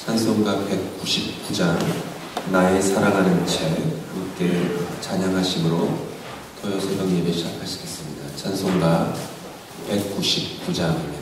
찬송가 199장 나의 사랑하는 채 함께 찬양하심으로 토요새벽 예배 시작하시겠습니다. 찬송가 199장입니다.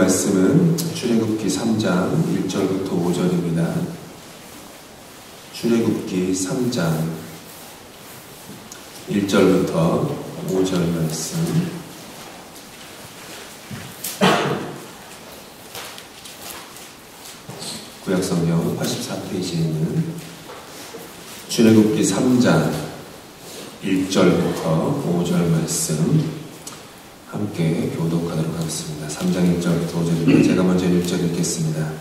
말씀은 출애굽기 3장 1절부터 5절입니다. 출애굽기 3장 1절부터 5절 말씀. 구약성경 84페이지에 있는 출애굽기 3장 1절부터 5절 말씀 함께 교독하도록 하겠습니다. 3장 1절부터 5절입니다. 제가 먼저 1절 읽겠습니다.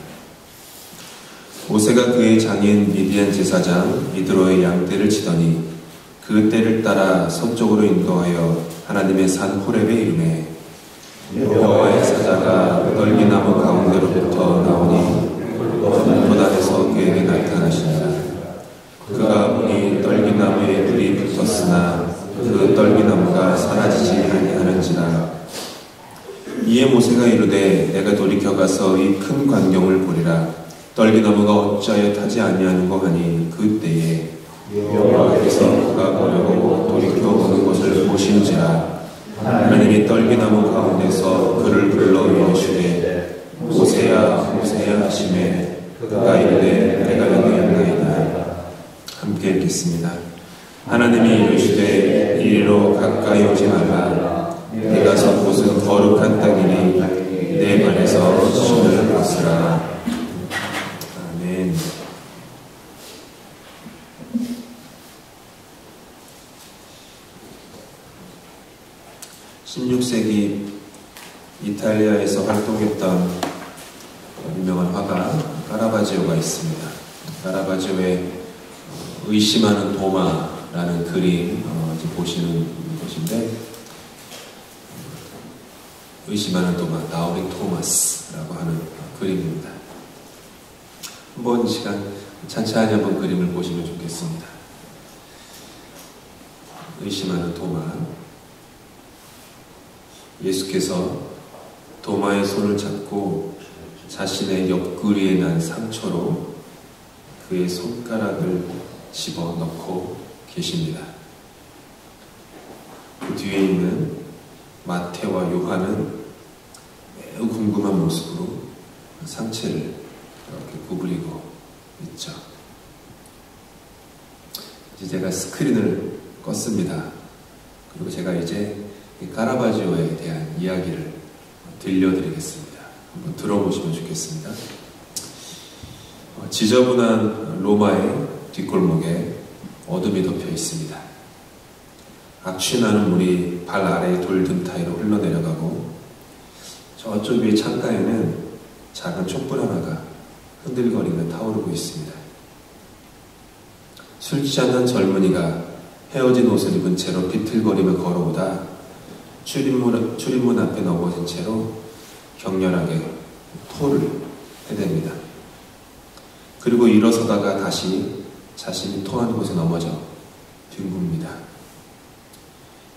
모세가 그의 장인 미디안 제사장 이드로의 양떼를 치더니 그 떼를 따라 서쪽으로 인도하여 하나님의 산 호렙에 이르매 여호와의 사자가 떨기나무 가운데로부터 나오니 불보단에서 그에게 나타나시니라. 그가 보니 떨기나무에 불이 붙었으나 그 떨기나무가 사라지지 아니하는지라. 이에 모세가 이르되 내가 돌이켜 가서 이 큰 광경을 보리라. 떨기나무가 어찌하여 타지 아니하는고 하니 그때에 여호와께서 그가 보려고 돌이켜 보는 것을 보신지라. 하나님이 떨기나무 가운데서 그를 불러 이르시되 모세야 모세야 하시매 그가 이르되 내가 여기 있나이다. 함께 읽겠습니다. 하나님이 이르시되 이리로 가까이 오지 말라. 네가 선 곳은 거룩한 땅이니 내 발에서 신을 벗으라. 아멘. 16세기 이탈리아에서 활동했던 유명한 화가 카라바지오가 있습니다. 카라바지오의 의심하는 도마라는 그림 보시는 것인데, 의심하는 도마, 다우링 토마스라고 하는 그림입니다. 한번 시간 찬찬히 한번 그림을 보시면 좋겠습니다. 의심하는 도마. 예수께서 도마의 손을 잡고 자신의 옆구리에 난 상처로 그의 손가락을 집어넣고 계십니다. 그 뒤에 있는 마태와 요한은 매우 궁금한 모습으로 상체를 이렇게 구부리고 있죠. 이제 제가 스크린을 껐습니다. 그리고 제가 이제 카라바지오에 대한 이야기를 들려드리겠습니다. 한번 들어보시면 좋겠습니다. 지저분한 로마의 뒷골목에 어둠이 덮여 있습니다. 악취나는 물이 발 아래의 돌 든타이로 흘러내려가고, 저쪽 위의 창가에는 작은 촛불 하나가 흔들거리며 타오르고 있습니다. 술 취한 한 젊은이가 헤어진 옷을 입은 채로 비틀거리며 걸어오다 출입문 앞에 넘어진 채로 격렬하게 토를 해댑니다. 그리고 일어서다가 다시 자신이 토한 곳에 넘어져 뒹굽니다.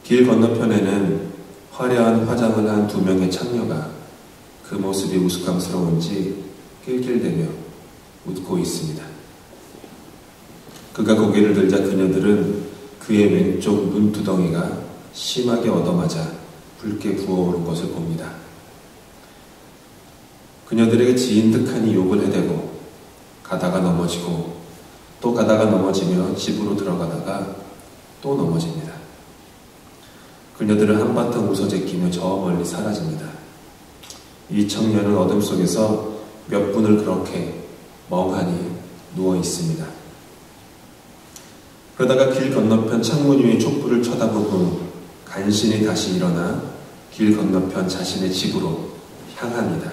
길 건너편에는 화려한 화장을 한 2명의 창녀가 그 모습이 우스꽝스러운지 낄낄대며 웃고 있습니다. 그가 고개를 들자 그녀들은 그의 왼쪽 눈두덩이가 심하게 얻어맞아 붉게 부어오른 것을 봅니다. 그녀들에게 지인 듯하니 욕을 해대고 가다가 넘어지고 또 가다가 넘어지며 집으로 들어가다가 또 넘어집니다. 그녀들은 한바탕 웃어 제끼며 저 멀리 사라집니다. 이 청년은 어둠 속에서 몇 분을 그렇게 멍하니 누워 있습니다. 그러다가 길 건너편 창문 위의 촛불을 쳐다본 후 간신히 다시 일어나 길 건너편 자신의 집으로 향합니다.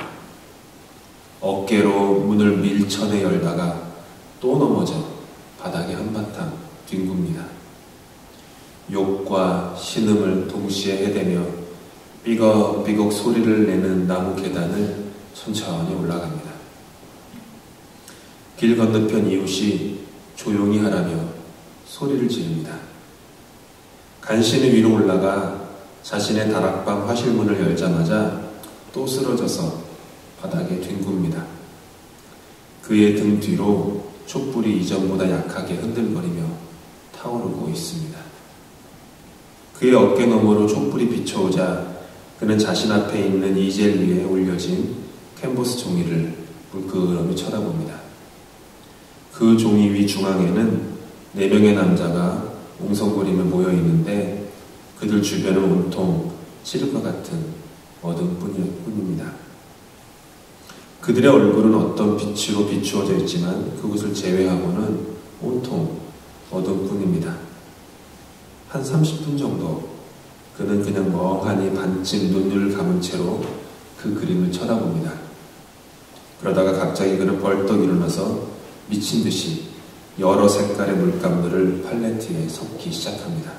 어깨로 문을 밀쳐내 열다가 또 넘어져 바닥에 한바탕 뒹굽니다. 욕과 신음을 동시에 해대며 삐걱삐걱 소리를 내는 나무 계단을 천천히 올라갑니다. 길 건너편 이웃이 조용히 하라며 소리를 지릅니다. 간신히 위로 올라가 자신의 다락방 화실문을 열자마자 또 쓰러져서 바닥에 뒹굽니다. 그의 등 뒤로 촛불이 이전보다 약하게 흔들거리며 타오르고 있습니다. 그의 어깨 너머로 촛불이 비춰오자 그는 자신 앞에 있는 이젤 위에 올려진 캔버스 종이를 물끄러미 쳐다봅니다. 그 종이 위 중앙에는 4명의 남자가 웅성거리며 모여 있는데 그들 주변은 온통 칠흑과 같은 어둠뿐입니다. 그들의 얼굴은 어떤 빛으로 비추어져 있지만 그것을 제외하고는 온통 어둠뿐입니다. 한 30분 정도 그는 그냥 멍하니 반쯤 눈을 감은 채로 그 그림을 쳐다봅니다. 그러다가 갑자기 그는 벌떡 일어나서 미친 듯이 여러 색깔의 물감들을 팔레트에 섞기 시작합니다.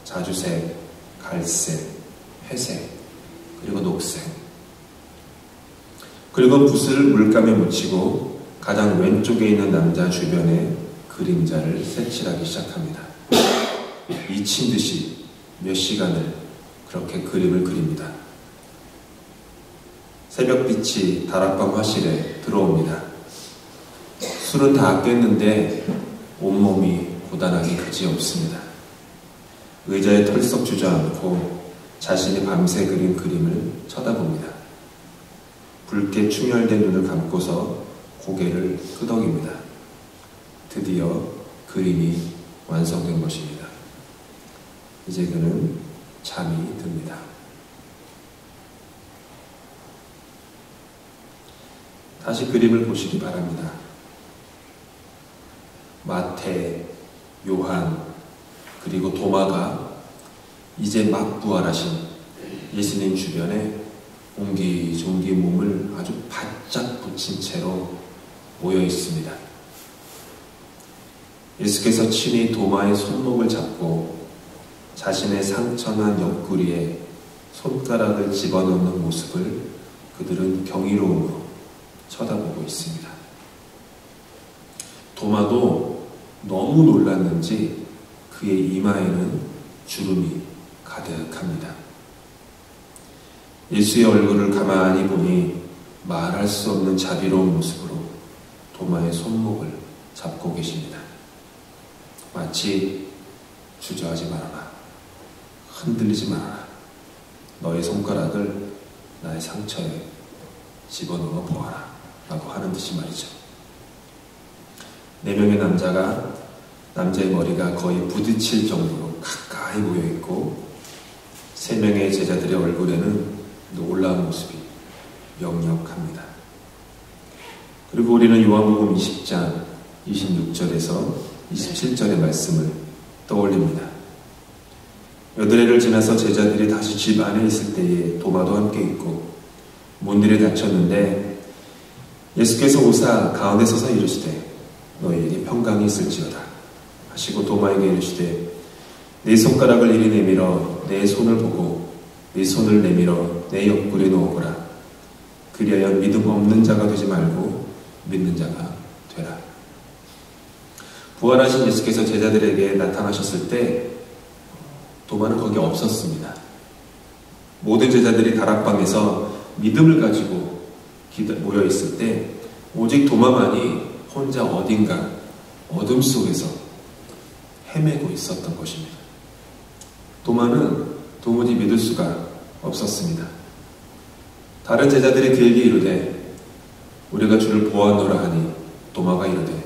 자주색, 갈색, 회색, 그리고 녹색. 그리고 붓을 물감에 묻히고 가장 왼쪽에 있는 남자 주변에 그림자를 색칠하기 시작합니다. 미친 듯이 몇 시간을 그렇게 그림을 그립니다. 새벽빛이 다락방 화실에 들어옵니다. 술은 다 깼는데 온몸이 고단하기 그지없습니다. 의자에 털썩 주저앉고 자신이 밤새 그린 그림을 쳐다봅니다. 붉게 충혈된 눈을 감고서 고개를 끄덕입니다. 드디어 그림이 완성된 것입니다. 이제 그는 잠이 듭니다. 다시 그림을 보시기 바랍니다. 마태, 요한, 그리고 도마가 이제 막 부활하신 예수님 주변에 옹기종기 몸을 아주 바짝 붙인 채로 모여 있습니다. 예수께서 친히 도마의 손목을 잡고 자신의 상처난 옆구리에 손가락을 집어넣는 모습을 그들은 경이로움으로 쳐다보고 있습니다. 도마도 너무 놀랐는지 그의 이마에는 주름이 가득합니다. 예수의 얼굴을 가만히 보니 말할 수 없는 자비로운 모습으로 도마의 손목을 잡고 계십니다. 마치 주저하지 말아라, 흔들리지 말아라, 너의 손가락을 나의 상처에 집어넣어 보아라 라고 하는 듯이 말이죠. 4명의 남자의 머리가 거의 부딪힐 정도로 가까이 모여있고 3명의 제자들의 얼굴에는 놀라운 모습이 역력합니다. 그리고 우리는 요한복음 20장 26절에서 27절의 말씀을 떠올립니다. 8해를 지나서 제자들이 다시 집 안에 있을 때에 도마도 함께 있고 문들이 닫혔는데 예수께서 오사 가운데 서서 이르시되 너희에게 평강이 있을지어다 하시고 도마에게 이르시되 네 손가락을 이리 내밀어 내 손을 보고 네 손을 내밀어 내 옆구리에 넣어보라. 그리하여 믿음 없는 자가 되지 말고 믿는 자가 되라. 부활하신 예수께서 제자들에게 나타나셨을 때 도마는 거기 없었습니다. 모든 제자들이 다락방에서 믿음을 가지고 모여있을 때 오직 도마만이 혼자 어딘가 어둠 속에서 헤매고 있었던 것입니다. 도마는 도무지 믿을 수가 없었습니다. 다른 제자들이 그에게 이르되 우리가 주를 보았노라 하니 도마가 이르되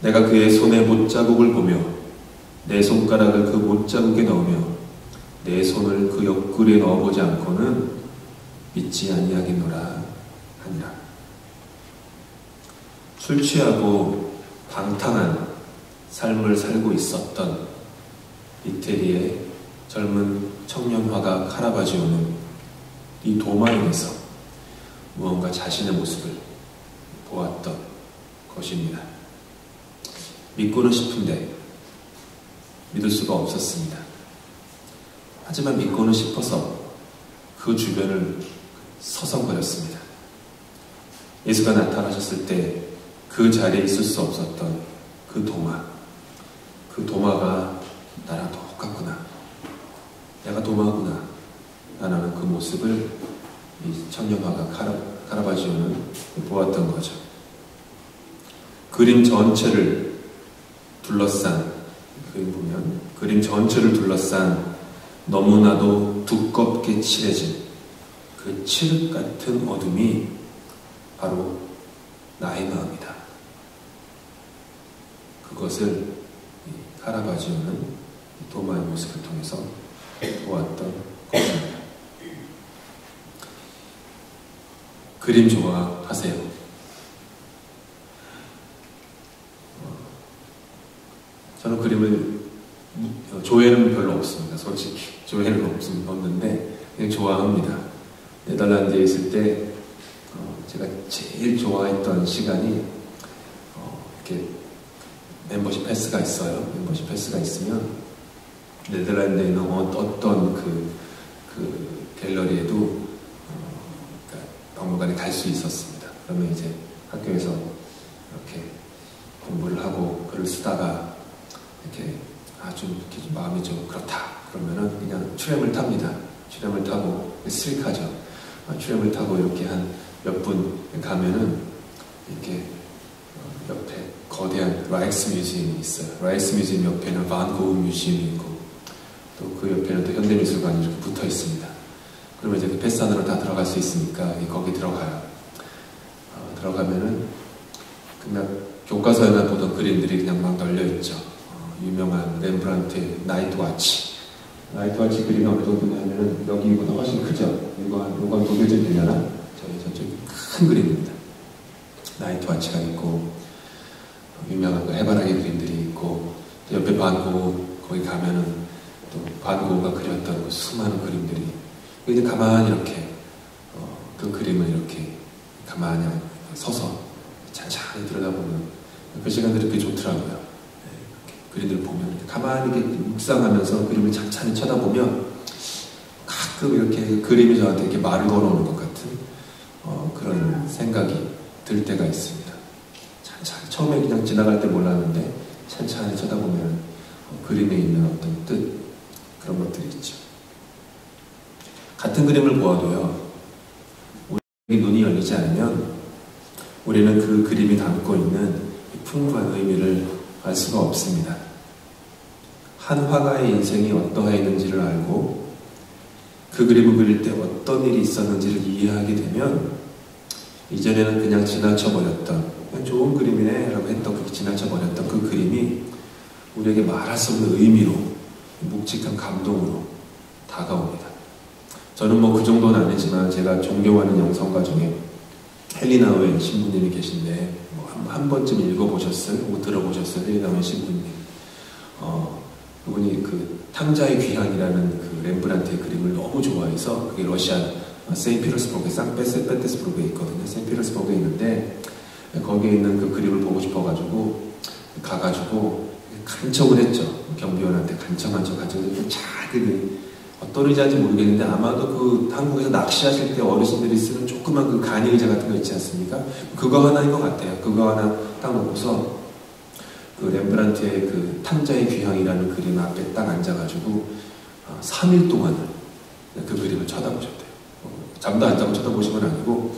내가 그의 손에 못자국을 보며 내 손가락을 그 못자국에 넣으며 내 손을 그 옆구리에 넣어보지 않고는 믿지 아니하겠노라 하니라. 술 취하고 방탕한 삶을 살고 있었던 이태리의 젊은 청년 화가 카라바지오는 이 도마에서 무언가 자신의 모습을 보았던 것입니다. 믿고는 싶은데 믿을 수가 없었습니다. 하지만 믿고는 싶어서 그 주변을 서성거렸습니다. 예수가 나타나셨을 때 그 자리에 있을 수 없었던 그 도마가 나랑 똑같구나, 내가 도마구나 라는 그 모습을 이 청년화가 카라바지오는 보았던 거죠. 그림 전체를 둘러싼, 그림 전체를 둘러싼 너무나도 두껍게 칠해진 그 칠흑 같은 어둠이 바로 나의 마음이다. 그것을 카라바지오는 도마의 모습을 통해서 보았던 것입니다. 그림 좋아하세요? 저는 그림을 조회는 별로 없습니다. 솔직히 조회는 없는데 그냥 좋아합니다. 네덜란드에 있을 때 제가 제일 좋아했던 시간이 이렇게 멤버십 패스가 있어요. 멤버십 패스가 있으면 네덜란드에 있는 어떤 그 그 갤러리에도 그러니까 박물관에 갈 수 있었습니다. 그러면 이제 학교에서 이렇게 공부를 하고 글을 쓰다가 이렇게 이렇게 좀 마음이 좀 그렇다 그러면은 그냥 트램을 탑니다. 트램을 타고 스릭하죠. 트램을 타고 이렇게 한 몇 분 가면은 이렇게 옆에 거대한 라이크스 뮤지엄이 있어요. 라이크스 뮤지엄 옆에는 반 고흐 뮤지엄이 있고 또 그 옆에는 또 현대미술관이 이렇게 붙어 있습니다. 그러면 이제 그 패스 안으로 다 들어갈 수 있으니까 거기 들어가요. 들어가면은 그냥 교과서에만 보던 그림들이 그냥 막 널려 있죠. 유명한 렘브란트의 나이트 와치. 나이트 와치 그림이 어느 정도냐면은 여기보다 훨씬 크죠. 이건 도교질 되려나? 저쪽 큰 그림입니다. 나이트 와치가 있고 유명한 해바라기 그림들이 있고 옆에 반 고흐 거기 가면은 또 반 고흐가 그렸던 그 수많은 그림들이 이제 가만히 이렇게 그 그림을 이렇게 가만히 서서 찬찬히 들여다보면 그 시간들이 그렇게 좋더라고요. 이렇게 그림들 보면 가만히 이렇게 묵상하면서 그림을 찬찬히 쳐다보면 가끔 이렇게 그림이 저한테 이렇게 말을 걸어오는 것 같은 그런 생각이 들 때가 있습니다. 찬찬히 처음에 그냥 지나갈 때 몰랐는데 찬찬히 쳐다보면 그림에 있는 어떤 뜻 그런 것들이 있죠. 같은 그림을 보아도요, 우리 눈이 열리지 않으면 우리는 그 그림이 담고 있는 풍부한 의미를 알 수가 없습니다. 한 화가의 인생이 어떠했는지를 알고 그 그림을 그릴 때 어떤 일이 있었는지를 이해하게 되면 이전에는 그냥 지나쳐버렸던 그냥 좋은 그림이네 라고 했던 그 지나쳐버렸던 그 그림이 우리에게 말할 수 없는 의미로 묵직한 감동으로 다가옵니다. 저는 뭐 그 정도는 아니지만 제가 존경하는 영성가 중에 헬리나 웬 신부님이 계신데 뭐 한 번쯤 읽어보셨어요? 뭐 들어보셨어요? 헬리나 웬 신부님. 그분이 그 탕자의 귀향이라는 그 렘브란트의 그림을 너무 좋아해서 그게 러시아 세인트피터스버그에 상페테스부르크에 있거든요. 세인트피터스버그에 있는데 거기에 있는 그 그림을 보고 싶어가지고 가가지고 간청을 했죠. 경비원한테 간청한 척 가지고 작은 어떤 의자인지 모르겠는데 아마도 그 한국에서 낚시하실 때 어르신들이 쓰는 조그만 그 간이 의자 같은 거 있지 않습니까? 그거 하나인 것 같아요. 그거 하나 딱 놓고서 그 렘브란트의 그 탕자의 귀향이라는 그림 앞에 딱 앉아가지고 3일 동안을 그 그림을 쳐다보셨대요. 잠도 안 자고 쳐다보신 건 아니고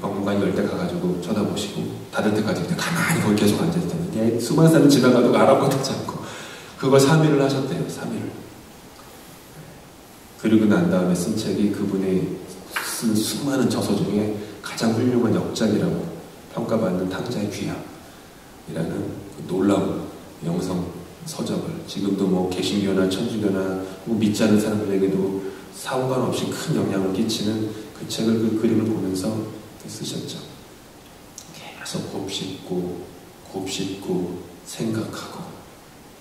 박물관 열 때 가가지고 쳐다보시고 닫을 때까지 그냥 가만히 거기 계속 앉아있었는데 수많은 사람이 지나가도 알아보지 않고 그걸 3일을 하셨대요. 3일을. 그리고 난 다음에 쓴 책이 그분의 쓴 수많은 저서 중에 가장 훌륭한 역작이라고 평가받는 탕자의 귀향이라는 놀라운 영성 서적을 지금도 뭐 개신교나 천주교나 뭐 믿지 않는 사람들에게도 상관없이 큰 영향을 끼치는 그 책을 그 그림을 보면서 쓰셨죠. 계속 곱씹고 생각하고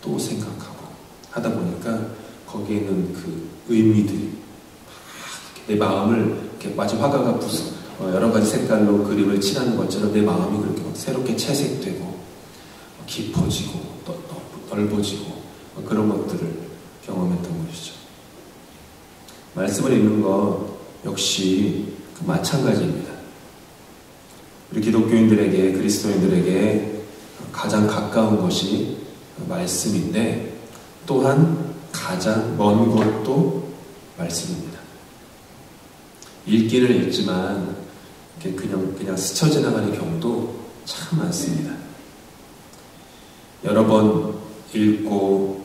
또 생각하고 하다 보니까 거기에 있는 그 의미들이 내 마음을 이렇게 마치 화가가 여러 가지 색깔로 그림을 칠하는 것처럼 내 마음이 그렇게 새롭게 채색되고 깊어지고 넓어지고 그런 것들을 경험했던 것이죠. 말씀을 읽는 것 역시 마찬가지입니다. 우리 기독교인들에게 그리스도인들에게 가장 가까운 것이 말씀인데 또한 가장 먼 것도 말씀입니다. 읽기를 읽지만 그냥 스쳐 지나가는 경우도 참 많습니다. 여러 번 읽고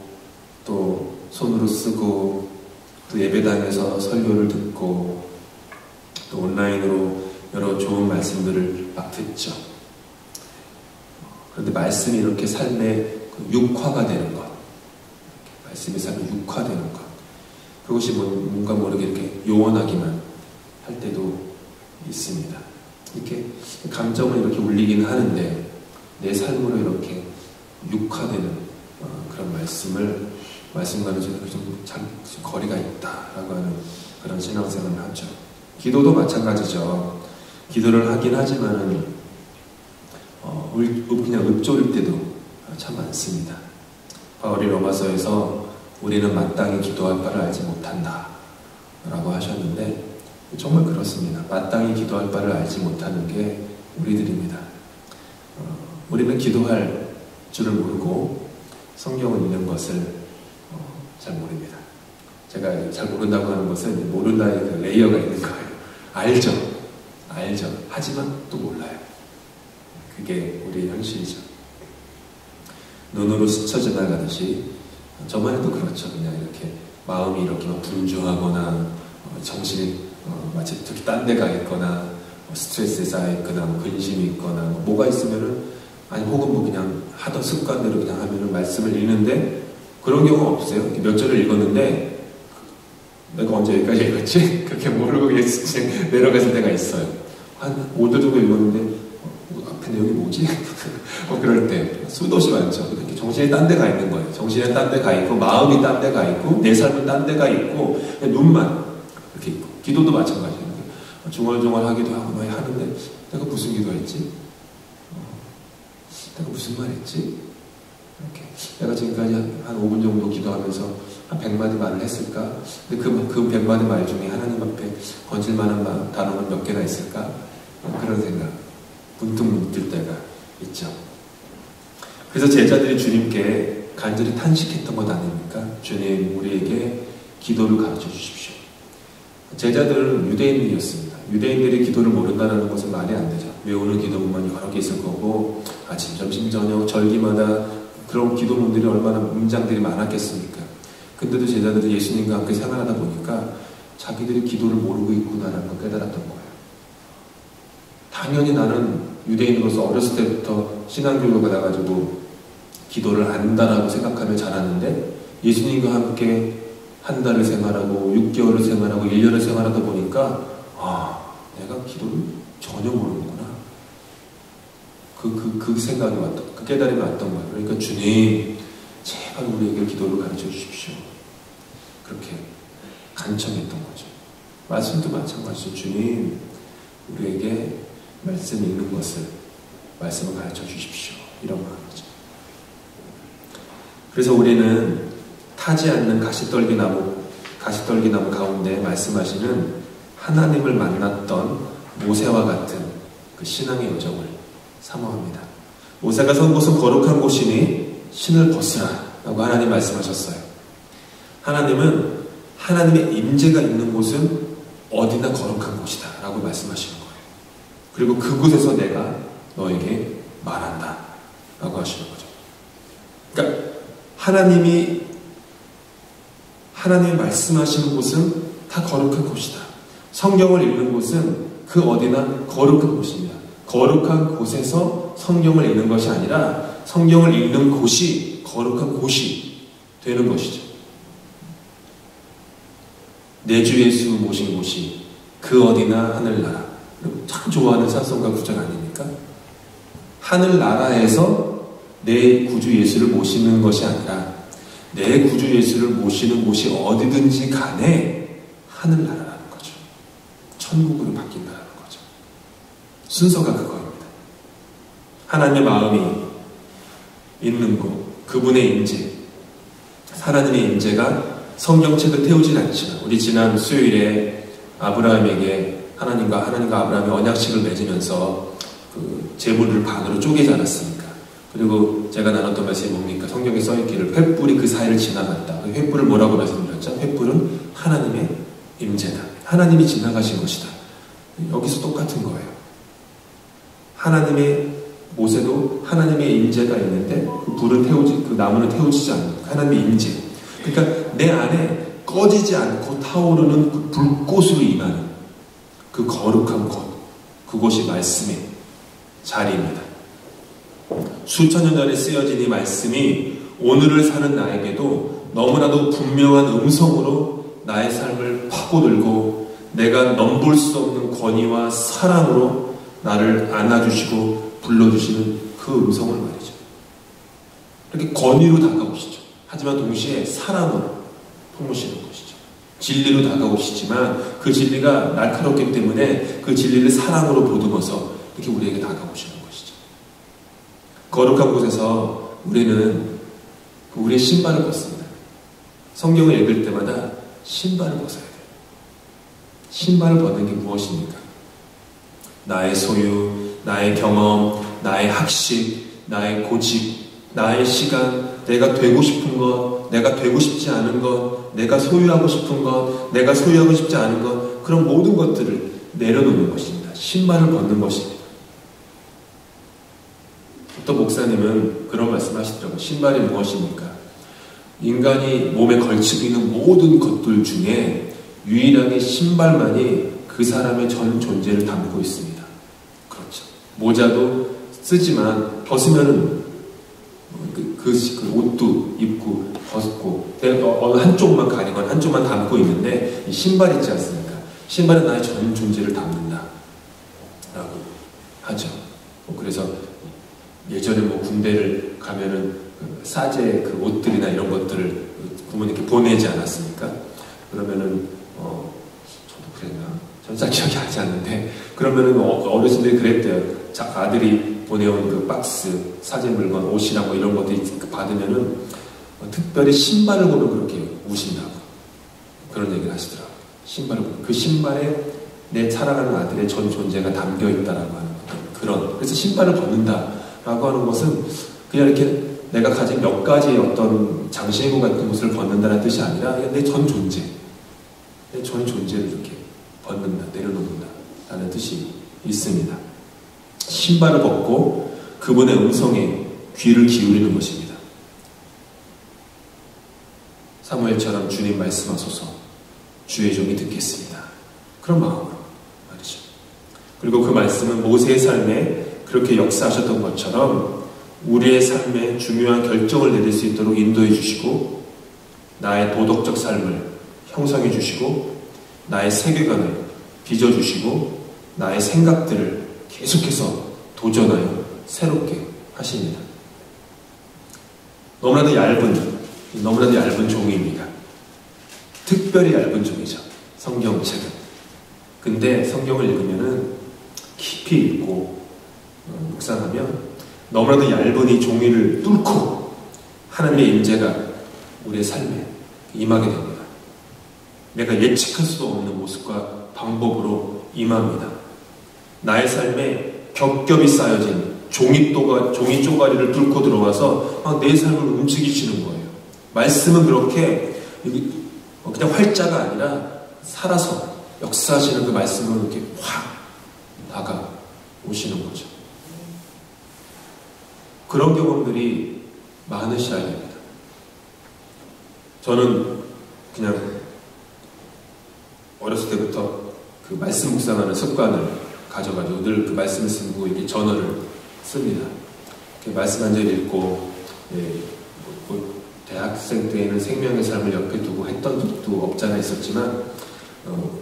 또 손으로 쓰고 또 예배당에서 설교를 듣고 또 온라인으로 여러 좋은 말씀들을 막 듣죠. 그런데 말씀이 이렇게 삶의 육화가 되는 것, 말씀이 삶의 육화되는 것, 그것이 뭔가 모르게 이렇게 요원하기만 할 때도 있습니다. 이렇게 감정을 이렇게 울리긴 하는데 내 삶으로 이렇게 육화되는 그런 말씀과는 좀 거리가 있다라고 하는 그런 신앙생활을 하죠. 기도도 마찬가지죠. 기도를 하긴 하지만은 그냥 읊조릴 때도 참 많습니다. 바울이 로마서에서 우리는 마땅히 기도할 바를 알지 못한다 라고 하셨는데 정말 그렇습니다. 마땅히 기도할 바를 알지 못하는 게 우리들입니다. 우리는 기도할 줄을 모르고 성경을 읽는 것을 잘 모릅니다. 제가 잘 모른다고 하는 것은 모른다의 그 레이어가 있는 거예요. 알죠. 하지만 또 몰라요. 그게 우리의 현실이죠. 눈으로 스쳐 지나가듯이 저만 해도 그렇죠. 그냥 이렇게 마음이 이렇게 막 분주하거나 정신이 마치 특히 딴 데 가 있거나 스트레스에 쌓여 있거나 근심이 있거나 뭐가 있으면은 아니 혹은 뭐 그냥 하던 습관대로 그냥 하면은 말씀을 읽는데 그런 경우가 없어요. 몇 절을 읽었는데 내가 언제 여기까지 읽었지? 그렇게 모르고 내려갔을 때가 있어요. 한 5절 정도 읽었는데 앞에 내용이 뭐지? 그럴 때 수도 없이 많죠. 이렇게 정신이 딴 데 가 있는 거예요. 정신이 딴 데 가 있고 마음이 딴 데 가 있고 내 삶은 딴 데 가 있고 눈만 이렇게 있고 기도도 마찬가지예요. 중얼중얼하기도 하고 막 하는데 내가 무슨 기도했지? 내가 무슨 말 했지? 이렇게 내가 지금까지 한 5분 정도 기도하면서 한 100마디 말을 했을까? 근데 그 100마디 말 중에 하나님 앞에 건질 만한 단어는 몇 개나 있을까? 그런 생각 문득 들 때가 있죠. 그래서 제자들이 주님께 간절히 탄식했던 것 아닙니까? 주님, 우리에게 기도를 가르쳐 주십시오. 제자들은 유대인들이었습니다. 유대인들이 기도를 모른다는 것은 말이 안 되죠. 외우는 기도문만 여러 개 있을 거고 아침, 점심, 저녁, 절기마다 그런 기도문들이 얼마나 문장들이 많았겠습니까? 근데도 제자들이 예수님과 함께 생활하다 보니까 자기들이 기도를 모르고 있구나라는 걸 깨달았던 거예요. 당연히 나는 유대인으로서 어렸을 때부터 신앙교육을 받아가지고 기도를 안다라고 생각하며 자랐는데 예수님과 함께 한 달을 생활하고 6개월을 생활하고 1년을 생활하다 보니까 내가 기도를 전혀 모르는구나. 그 생각이 왔던, 그 깨달음이 왔던 거예요. 그러니까 주님, 제발 우리에게 기도를 가르쳐 주십시오. 그렇게 간청했던 거죠. 말씀도 마찬가지죠. 주님, 우리에게 말씀 읽는 것을, 말씀을 가르쳐 주십시오. 이런 마음이죠. 그래서 우리는 타지 않는 가시떨기나무 가운데 말씀하시는 하나님을 만났던 모세와 같은 그 신앙의 여정을 사모합니다. 모세가 선 곳은 거룩한 곳이니 신을 벗으라 라고 하나님 말씀하셨어요. 하나님은 하나님의 임재가 있는 곳은 어디나 거룩한 곳이다 라고 말씀하시는 거예요. 그리고 그곳에서 내가 너에게 말한다 라고 하시는 거죠. 그러니까 하나님이 말씀하시는 곳은 다 거룩한 곳이다. 성경을 읽는 곳은 그 어디나 거룩한 곳입니다. 거룩한 곳에서 성경을 읽는 것이 아니라 성경을 읽는 곳이 거룩한 곳이 되는 것이죠. 내 주 예수 모신 곳이 그 어디나 하늘나라. 참 좋아하는 찬송가 구절 아닙니까? 하늘나라에서 내 구주 예수를 모시는 것이 아니라 내 구주 예수를 모시는 곳이 어디든지 간에 하늘나라라는 거죠. 천국으로 바뀐다는 거죠. 순서가 그거입니다. 하나님의 마음이 있는 곳, 그분의 임재, 하나님의 임재가 성경책을 태우진 않지만 우리 지난 수요일에 아브라함에게 하나님과 아브라함이 언약식을 맺으면서 그 재물을 반으로 쪼개지 않았습니까? 그리고 제가 나눴던 말씀이 뭡니까? 성경에 써있기를 횃불이 그 사이를 지나갔다. 그 횃불을 뭐라고 말씀드렸죠? 횃불은 하나님의 임재다. 하나님이 지나가신 것이다. 여기서 똑같은 거예요. 모세도 하나님의 임재가 있는데 그 나무는 태우지지 않는 하나님의 임재. 그러니까 내 안에 꺼지지 않고 타오르는 그 불꽃으로 임하는 그 거룩한 곳, 그곳이 말씀의 자리입니다. 수천 년 전에 쓰여진 이 말씀이 오늘을 사는 나에게도 너무나도 분명한 음성으로 나의 삶을 파고들고 내가 넘볼 수 없는 권위와 사랑으로 나를 안아주시고 불러주시는 그 음성을 말이죠. 이렇게 권위로 다가오시죠. 하지만 동시에 사랑으로 품으시는 것이죠. 진리로 다가오시지만 그 진리가 날카롭기 때문에 그 진리를 사랑으로 보듬어서 이렇게 우리에게 다가오시는 것이죠. 거룩한 곳에서 우리는 우리의 신발을 벗습니다. 성경을 읽을 때마다 신발을 벗어야 돼요. 신발을 벗는 게 무엇입니까? 나의 소유, 나의 경험, 나의 학식, 나의 고집, 나의 시간, 내가 되고 싶은 것, 내가 되고 싶지 않은 것, 내가 소유하고 싶은 것, 내가 소유하고 싶지 않은 것, 그런 모든 것들을 내려놓는 것입니다. 신발을 벗는 것입니다. 또 목사님은 그런 말씀을 하시더라고요. 신발이 무엇입니까? 인간이 몸에 걸치고 있는 모든 것들 중에 유일하게 신발만이 그 사람의 전 존재를 담고 있습니다. 그렇죠. 모자도 쓰지만 벗으면은 그 옷도 입고 벗고 어느 한쪽만 가리거나 한쪽만 담고 있는데 이 신발 있지 않습니까? 신발은 나의 전 존재를 담는다 라고 하죠. 그래서 예전에 군대를 가면은 사제 옷들이나 이런 것들을 부모님께 보내지 않았습니까? 그러면은 저도 그랬나? 전 잘 기억이 나지 않는데 그러면은 어르신들이 그랬대요. 아들이 보내온 그 박스, 사제 물건, 옷이나 이런 것들 받으면은 특별히 신발을 보면 그렇게 우신다고 그런 얘기를 하시더라고요. 신발을 보면 그 신발에 내 사랑하는 아들의 전 존재가 담겨 있다라고 하는 그런. 그래서 신발을 벗는다라고 하는 것은 그냥 이렇게 내가 가진 몇 가지 어떤 장신구 같은 것을 벗는다는 뜻이 아니라 내 전 존재, 내 전 존재를 이렇게 벗는다, 내려놓는다라는 뜻이 있습니다. 신발을 벗고 그분의 음성에 귀를 기울이는 것입니다. 사무엘처럼 주님 말씀하소서 주의 종이 듣겠습니다. 그런 마음으로 말이죠. 그리고 그 말씀은 모세의 삶에 그렇게 역사하셨던 것처럼 우리의 삶에 중요한 결정을 내릴 수 있도록 인도해 주시고 나의 도덕적 삶을 형성해 주시고 나의 세계관을 빚어주시고 나의 생각들을 계속해서 도전하여 새롭게 하십니다. 너무나도 얇은 종이입니다. 특별히 얇은 종이죠. 성경책은. 근데 성경을 읽으면은 깊이 읽고 묵상하면 너무나도 얇은 이 종이를 뚫고 하나님의 임재가 우리의 삶에 임하게 됩니다. 내가 예측할 수도 없는 모습과 방법으로 임합니다. 나의 삶에 겹겹이 쌓여진 종이 쪼가리를 뚫고 들어와서 내 삶을 움직이시는 거예요. 말씀은 그렇게 그냥 활자가 아니라 살아서 역사하시는 그 말씀으로 이렇게 확 다가오시는 거죠. 그런 경험들이 많으셔야 됩니다. 저는 그냥 어렸을 때부터 그 말씀 묵상하는 습관을 가져가지고 늘 그 말씀을 쓰고 이렇게 저널을 씁니다. 말씀 한 절 읽고, 대학생 때에는 생명의 삶을 옆에 두고 했던 적도 없잖아 있었지만,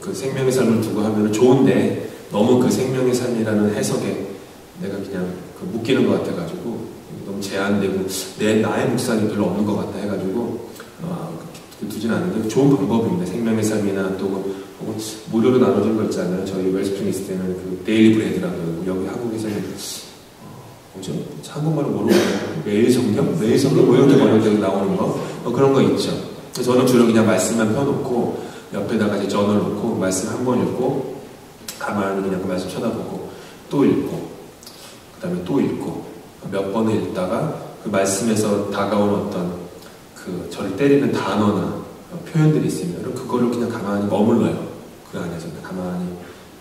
그 생명의 삶을 두고 하면 좋은데, 너무 그 생명의 삶이라는 해석에 내가 그냥 묶이는 것 같아가지고, 너무 제한되고, 나의 묵상이 별로 없는 것 같다 해가지고, 두진 않는데, 좋은 방법입니다. 생명의 삶이나 또, 무료로 나눠준 거 있잖아요. 저희 웰스프링 있을 때는 그 데일리 브레드라고 여기 한국에서는 뭐죠? 한국말은 모르겠어요. 매일 성경 뭐 이렇게 번역되어 나오는 거 그런 거 있죠. 저는 주로 그냥 말씀만 펴놓고 옆에다가 이제 저널 놓고 말씀 한 번 읽고 가만히 그냥 그 말씀 쳐다보고 또 읽고 그 다음에 또 읽고 몇 번을 읽다가 그 말씀에서 다가온 어떤 그 저를 때리는 단어나 표현들이 있으면 그거를 그냥 가만히 머물러요. 그 안에서 가만히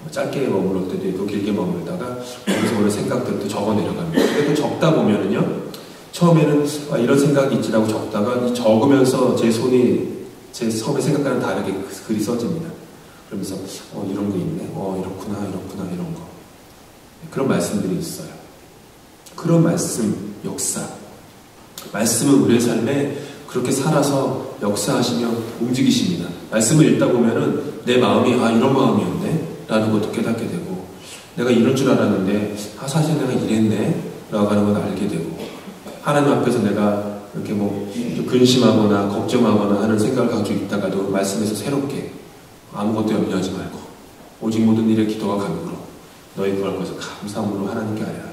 짧게 머물러 때도 있고 길게 머물다가 거기서 오는 생각들도 적어 내려갑니다. 근데 또 적다 보면은요, 처음에는 이런 생각이 있지라고 적다가 적으면서 제 처음에 생각과는 다르게 글이 써집니다. 그러면서 이런 거 있네, 이렇구나 이런 거 그런 말씀들이 있어요. 그런 말씀 역사, 말씀은 우리의 삶에 그렇게 살아서 역사하시며 움직이십니다. 말씀을 읽다 보면은 내 마음이 이런 마음이었네 라는 것도 깨닫게 되고 내가 이런 줄 알았는데 사실 내가 이랬네 라고 하는 걸 알게 되고 하나님 앞에서 내가 이렇게 근심하거나 걱정하거나 하는 생각을 가지고 있다가도 말씀에서 새롭게 아무것도 염려하지 말고 오직 모든 일에 기도와 간구로 너희 구할 것을 감사함으로 하나님께 하라.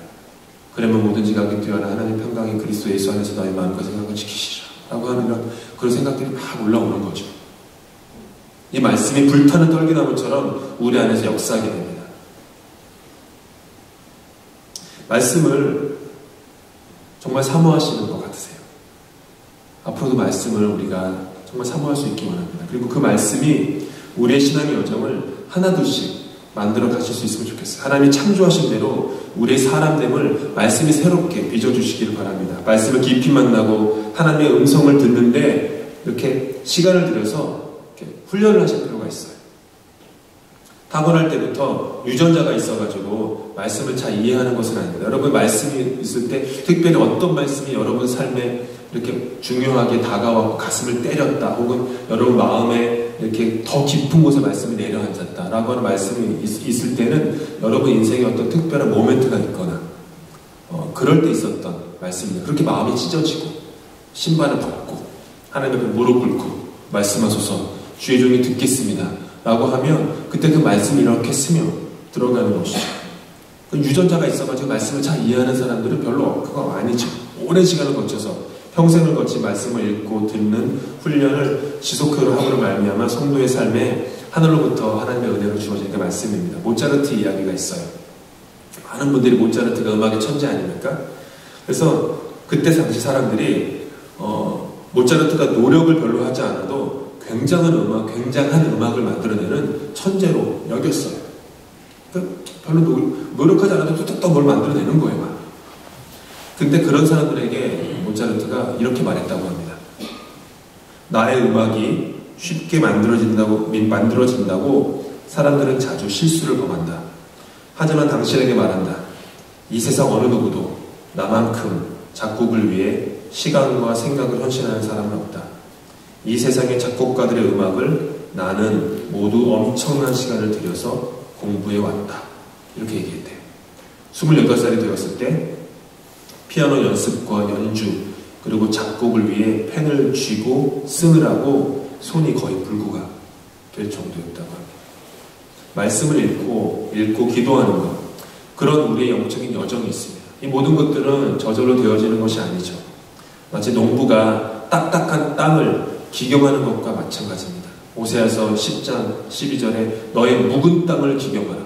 그러면 뭐든지 가게 되어라. 하나님 평강이 그리스도 예수 안에서 너희 마음과 생각을 지키시라 라고 하는 그런 생각들이 막 올라오는 거죠. 이 말씀이 불타는 떨기나무처럼 우리 안에서 역사하게 됩니다. 말씀을 정말 사모하시는 것 같으세요? 앞으로도 말씀을 우리가 정말 사모할 수 있기 원합니다. 그리고 그 말씀이 우리의 신앙의 여정을 하나둘씩 만들어 가실 수 있으면 좋겠어요. 하나님이 창조하신 대로 우리의 사람됨을 말씀이 새롭게 빚어주시기를 바랍니다. 말씀을 깊이 만나고 하나님의 음성을 듣는데 이렇게 시간을 들여서 이렇게 훈련을 하실 필요가 있어요. 타고날 때부터 유전자가 있어가지고 말씀을 잘 이해하는 것은 아닙니다. 여러분 말씀이 있을 때 특별히 어떤 말씀이 여러분 삶에 이렇게 중요하게 다가왔고 가슴을 때렸다, 혹은 여러분 마음에 이렇게 더 깊은 곳에 말씀이 내려앉았다 라고 하는 말씀이 있을 때는 여러분 인생에 어떤 특별한 모멘트가 있거나 그럴 때 있었던 말씀입니다. 그렇게 마음이 찢어지고 신발을 벗고 하나님 앞에 무릎 꿇고 말씀하소서 주의 종이 듣겠습니다 라고 하면 그때 그 말씀이 이렇게 스며 들어가는 것이죠. 유전자가 있어가지고 말씀을 잘 이해하는 사람들은 별로 그거 아니죠. 오랜 시간을 거쳐서 평생을 거치 말씀을 읽고 듣는 훈련을 지속적으로 함으로 말미암아 성도의 삶에 하늘로부터 하나님의 은혜로 주어지는 게 말씀입니다. 모차르트 이야기가 있어요. 많은 분들이 모차르트가 음악의 천재 아닙니까? 그래서 그때 당시 사람들이 모차르트가 노력을 별로 하지 않아도 굉장한 음악을 만들어내는 천재로 여겼어요. 그러니까 별로 노력하지 않아도 뚝뚝 뭘 만들어내는 거예요. 근데 그런 사람들에게 모차르트가 이렇게 말했다고 합니다. 나의 음악이 쉽게 만들어진다고 사람들은 자주 실수를 범한다. 하지만 당신에게 말한다. 이 세상 어느 누구도 나만큼 작곡을 위해 시간과 생각을 헌신하는 사람은 없다. 이 세상의 작곡가들의 음악을 나는 모두 엄청난 시간을 들여서 공부해왔다. 이렇게 얘기했대요. 28살이 되었을 때 피아노 연습과 연주 그리고 작곡을 위해 펜을 쥐고 쓰느라고 손이 거의 불구가 될 정도였다고 합니다. 말씀을 읽고 기도하는 것, 그런 우리의 영적인 여정이 있습니다. 이 모든 것들은 저절로 되어지는 것이 아니죠. 마치 농부가 딱딱한 땅을 기경하는 것과 마찬가지입니다. 오세아서 10장 12절에 너의 묵은 땅을 기경하라.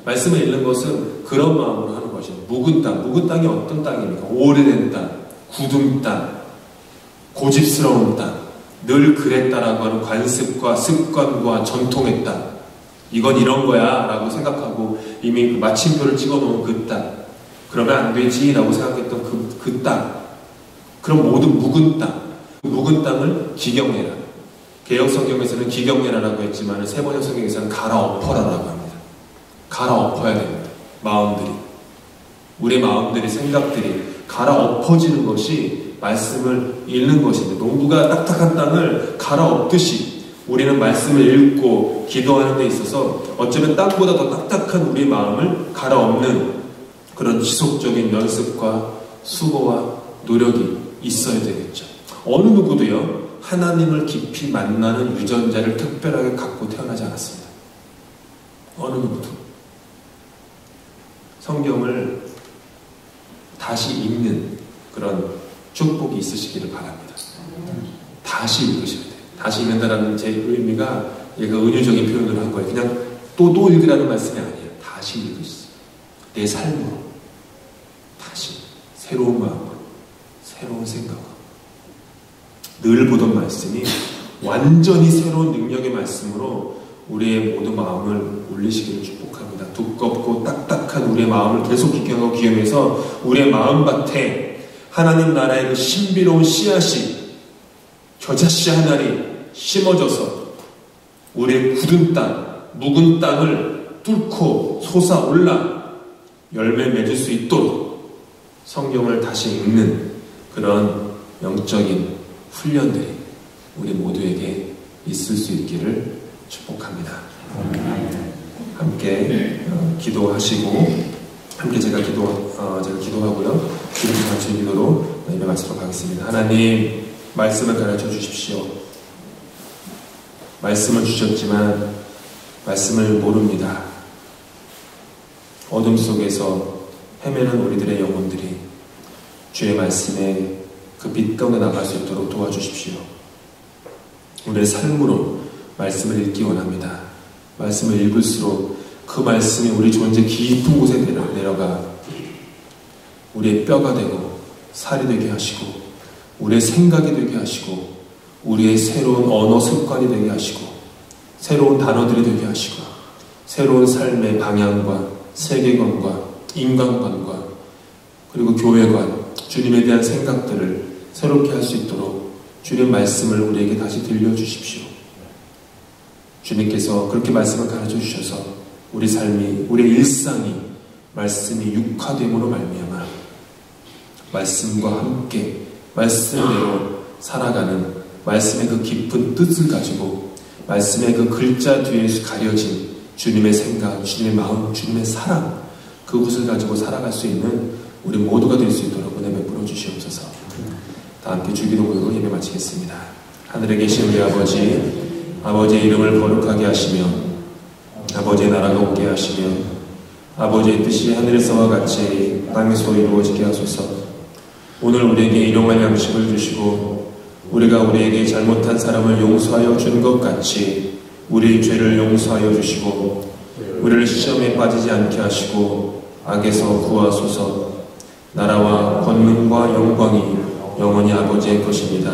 말씀을 읽는 것은 그런 마음으로 하는 것이에요. 묵은 땅이 어떤 땅입니까? 오래된 땅, 굳은 땅, 고집스러운 땅, 늘 그랬다라고 하는 관습과 습관과 전통의 땅. 이건 이런 거야 라고 생각하고 이미 그 마침표를 찍어놓은 그 땅. 그러면 안 되지 라고 생각했던 그 땅. 그런 모든 묵은 땅. 그 묵은 땅을 기경해라. 개역성경에서는 기경해라라고 했지만 세번역 성경에서는 갈아엎어라라고 합니다. 갈아엎어야 됩니다. 마음들이. 우리의 마음들이, 생각들이 갈아엎어지는 것이 말씀을 읽는 것입니다. 농부가 딱딱한 땅을 갈아엎듯이 우리는 말씀을 읽고 기도하는 데 있어서 어쩌면 땅보다 더 딱딱한 우리의 마음을 갈아엎는 그런 지속적인 연습과 수고와 노력이 있어야 되겠죠. 어느 누구도요, 하나님을 깊이 만나는 유전자를 특별하게 갖고 태어나지 않았습니다. 어느 누구도. 성경을 다시 읽는 그런 축복이 있으시기를 바랍니다. 다시 읽으셔야 돼요. 다시 읽는다라는 제 의미가 얘가 은유적인 표현을 한 거예요. 그냥 또 읽으라는 말씀이 아니에요. 다시 읽으시죠. 내 삶으로 다시 새로운 마음으로 새로운 생각으로 늘 보던 말씀이 완전히 새로운 능력의 말씀으로 우리의 모든 마음을 울리시기를 축복합니다. 두껍고 딱딱한 우리의 마음을 계속 기경하고 기경해서 우리의 마음밭에 하나님 나라의 그 신비로운 씨앗이 겨자씨 하나리 심어져서 우리의 굳은 땅, 묵은 땅을 뚫고 솟아올라 열매 맺을 수 있도록 성경을 다시 읽는 그런 영적인 훈련들이 우리 모두에게 있을 수 있기를 축복합니다. 함께 기도하시고 함께 제가 기도하고요. 기름 부으신 기도로 예배 마치도록 하겠습니다. 하나님, 말씀을 가르쳐 주십시오. 말씀을 주셨지만 말씀을 모릅니다. 어둠 속에서 헤매는 우리들의 영혼들이 주의 말씀에 그 빛 가운데 나갈 수 있도록 도와주십시오. 우리의 삶으로 말씀을 읽기 원합니다. 말씀을 읽을수록 그 말씀이 우리 존재 깊은 곳에 내려가 우리의 뼈가 되고 살이 되게 하시고 우리의 생각이 되게 하시고 우리의 새로운 언어 습관이 되게 하시고 새로운 단어들이 되게 하시고 새로운 삶의 방향과 세계관과 인간관과 그리고 교회관, 주님에 대한 생각들을 새롭게 할 수 있도록 주님 말씀을 우리에게 다시 들려주십시오. 주님께서 그렇게 말씀을 가르쳐 주셔서 우리 삶이, 우리의 일상이 말씀이 육화됨으로 말미암아 말씀과 함께 말씀대로 살아가는 말씀의 그 깊은 뜻을 가지고 말씀의 그 글자 뒤에 가려진 주님의 생각, 주님의 마음, 주님의 사랑, 그것을 가지고 살아갈 수 있는 우리 모두가 될 수 있도록 은혜 베풀어 주시옵소서. 다 함께 주기도문으로 예배 마치겠습니다. 하늘에 계신 우리 아버지, 아버지의 이름을 거룩하게 하시며 아버지의 나라가 오게 하시며 아버지의 뜻이 하늘에서와 같이 땅에서 이루어지게 하소서. 오늘 우리에게 일용할 양식을 주시고 우리가 우리에게 잘못한 사람을 용서하여 준 것 같이 우리의 죄를 용서하여 주시고 우리를 시험에 빠지지 않게 하시고 악에서 구하소서. 나라와 권능과 영광이 영원히 아버지의 것입니다.